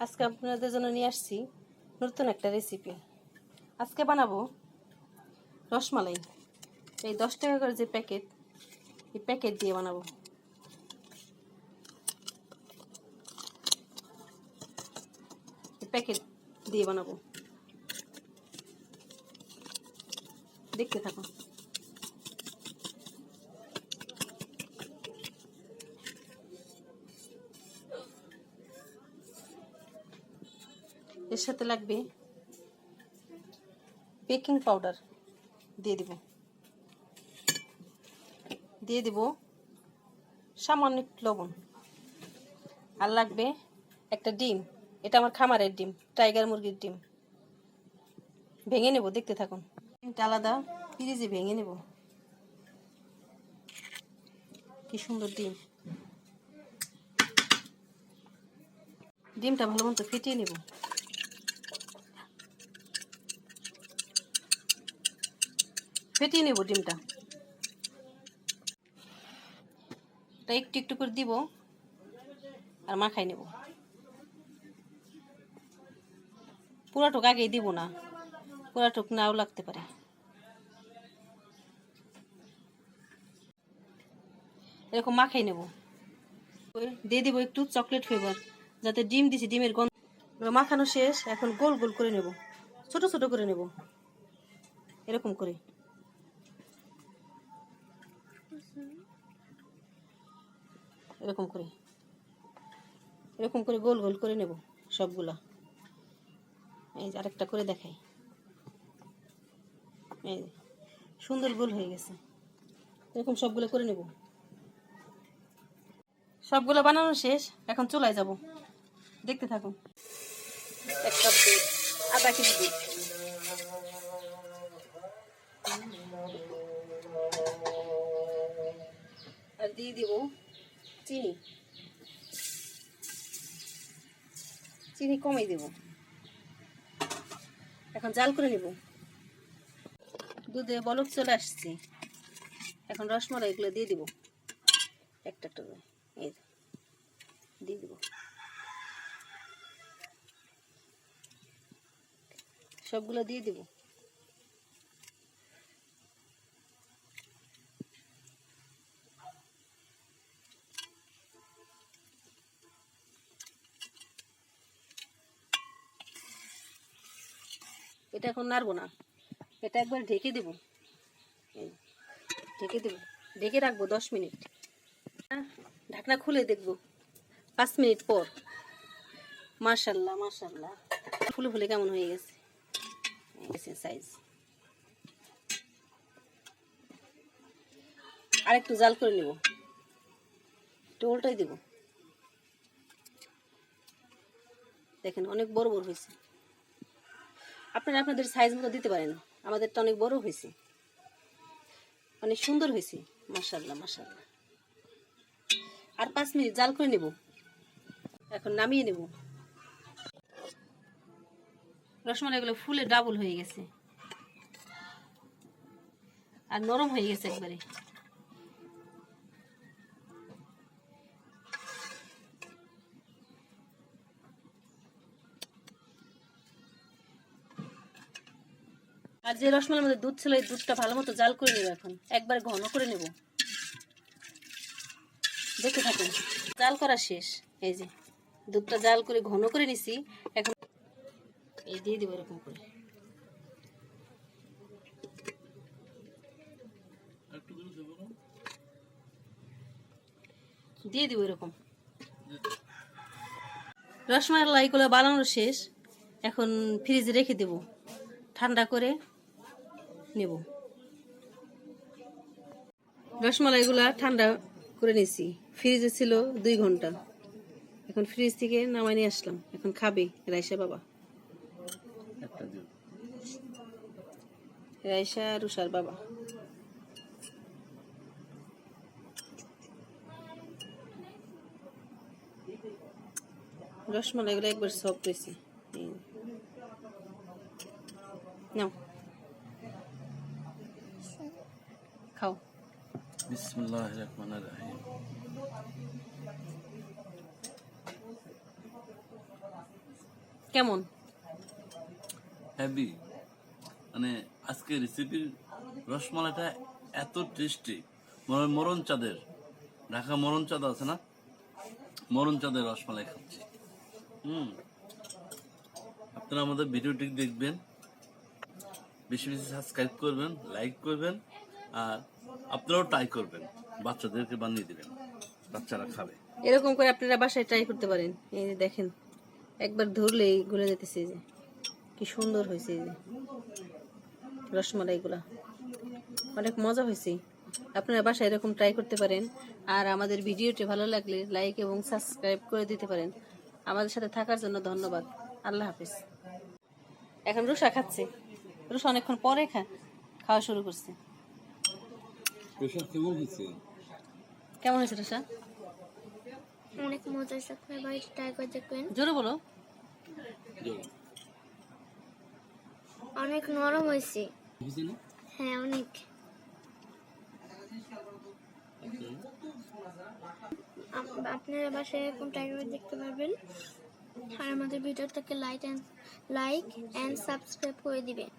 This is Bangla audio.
আজকে আপনাদের জন্য নিয়ে আসছি নতুন একটা রেসিপি। আজকে বানাবো রসমালাই। এই 10 টাকা করে যে প্যাকেট, এই প্যাকেট দিয়ে বানাবো। এই প্যাকেট দিয়ে বানাবো, দেখতে থাকুন। এর সাথে লাগবে বেকিং পাউডার, দিয়ে দিব সামান্য একটু লবণ, আর লাগবে একটা ডিম। এটা আমার খামারের ডিম, টাইগার মুরগির ডিম। ভেঙে নেব, দেখতে থাকুন। ডিমটা আলাদা ফ্রিজে ভেঙে নেব। কি সুন্দর ডিম! ডিমটা ভালো মতো ফেটিয়ে নেব। ডিমটা একটু একটু করে দিব আর মাখাই নেব। পুরাটুক আগেই দিব না, পুরাটুক নাও লাগতে পারে। এরকম মাখাই নেব। দিয়ে দিব একটু চকলেট ফ্লেভার, যাতে ডিম দিছি ডিমের গন্ধ। মাখানো শেষ, এখন গোল গোল করে নেব, ছোট ছোট করে নেব। এরকম করে এরকম করে গোল গোল করে নেব সবগুলা। এই যে আরেকটা করে দেখাই। এই সুন্দর গোল হয়ে গেছে। এরকম সবগুলো করে নেব। সবগুলো বানানো শেষ, এখন চুলায় যাব, দেখতে থাকুন। 1 কাপ দুধ, আধা কেজি দুধ, আর দিয়ে দিব চিনি। চিনি কমিয়ে দেব। এখন জাল করে নেব। দুধে বলক চলে আসছে, এখন রসমালাই এগুলো দিয়ে দিব একটা একটা করে। এই দিয়ে দিব, সবগুলো দিয়ে দিব। এটা এখন নাড়বো না, এটা একবার ঢেকে দেব। ঢেকে রাখবো 10 মিনিট। ঢাকনা খুলে দেখব 5 মিনিট পর। মাশাআল্লাহ মাশাআল্লাহ, ফুলে ফুলে কেমন হয়ে গেছে সাইজ। আরেকটু জাল করে নেব, একটু উল্টাই দেব। দেখেন অনেক বড় বড় হয়েছে। আপনারা আপনাদের সাইজ মতো দিতে পারেন, আমাদেরটা অনেক বড় হয়েছে, অনেক সুন্দর হয়েছে। মাশাআল্লাহ মাশাআল্লাহ। আর 5 মিনিট জাল করে নেব, এখন নামিয়ে নেব। রসমালাইগুলো ফুলে ডাবল হয়ে গেছে আর নরম হয়ে গেছে একবারে। আর যে রসমালাইয়ের মধ্যে দুধ ছিল, এই দুধটা ভালো মতো জাল করে নেব। এখন একবার ঘন করে নেব, দেখতে থাকুন। জাল করা শেষ, এই যে দুধটা জাল করে ঘন করে নিছি। এখন এই দিয়ে দিব, এরকম করে দিয়ে দিব। এরকম রসমালাইগুলো বানানো শেষ, এখন ফ্রিজে রেখে দেব, ঠান্ডা করে নেব। রসমালাইগুলো ঠান্ডা করে নিয়েছি, ফ্রিজে ছিল 2 ঘন্টা। এখন ফ্রিজ থেকে নামাই নিয়ে আসলাম, এখন খাবে রাইসা বাবা, রাইসা রুষার বাবা। রসমালাইগুলো একবার সফট হয়েছে, নাও খাও। বিসমিল্লাহির রহমানির রহিম। কেমন? হেভি। মানে আজকে রেসিপির রসমালাইটা এত টেস্টি, মরণ চাঁদের, ঢাকা মরণ চাঁদ আছে না, মরণ চাঁদের রসমালাই খাচ্ছি। আপনারা আমাদের ভিডিওটি দেখবেন, বেশি বেশি সাবস্ক্রাইব করবেন, লাইক করবেন, আর আপনারাও ট্রাই করবেন, বাচ্চাদেরকে বানিয়ে দিবেন, বাচ্চারা খাবে। এরকম করে আপনারা বাসায় ট্রাই করতে পারেন। এই যে দেখেন, একবার ধরলেই গলে যেতেছে। এই যে কি সুন্দর হয়েছে, এই যে রসমালাইগুলা অনেক মজা হয়েছে। আপনারা বাসায় এরকম ট্রাই করতে পারেন। আর আমাদের ভিডিওটি ভালো লাগলে লাইক এবং সাবস্ক্রাইব করে দিতে পারেন। আমাদের সাথে থাকার জন্য ধন্যবাদ। আল্লাহ হাফিজ। এখন রুষা খাচ্ছে। রুষা অনেকক্ষণ পরে খাওয়া শুরু করছে। কেমন হয়েছে রুষা? অনেক মজা হয়েছে, আপনার বাড়িতে ট্রাই করে দেখবেন। জোরে বলো। অনেক নরম হয়েছে। হ্যাঁ, অনেক। আপনারা বাসায় এরকম ট্রাই করে দেখতে পারবেন। আর আমাদের ভিডিওটাকে লাইক এন্ড সাবস্ক্রাইব করে দিবেন।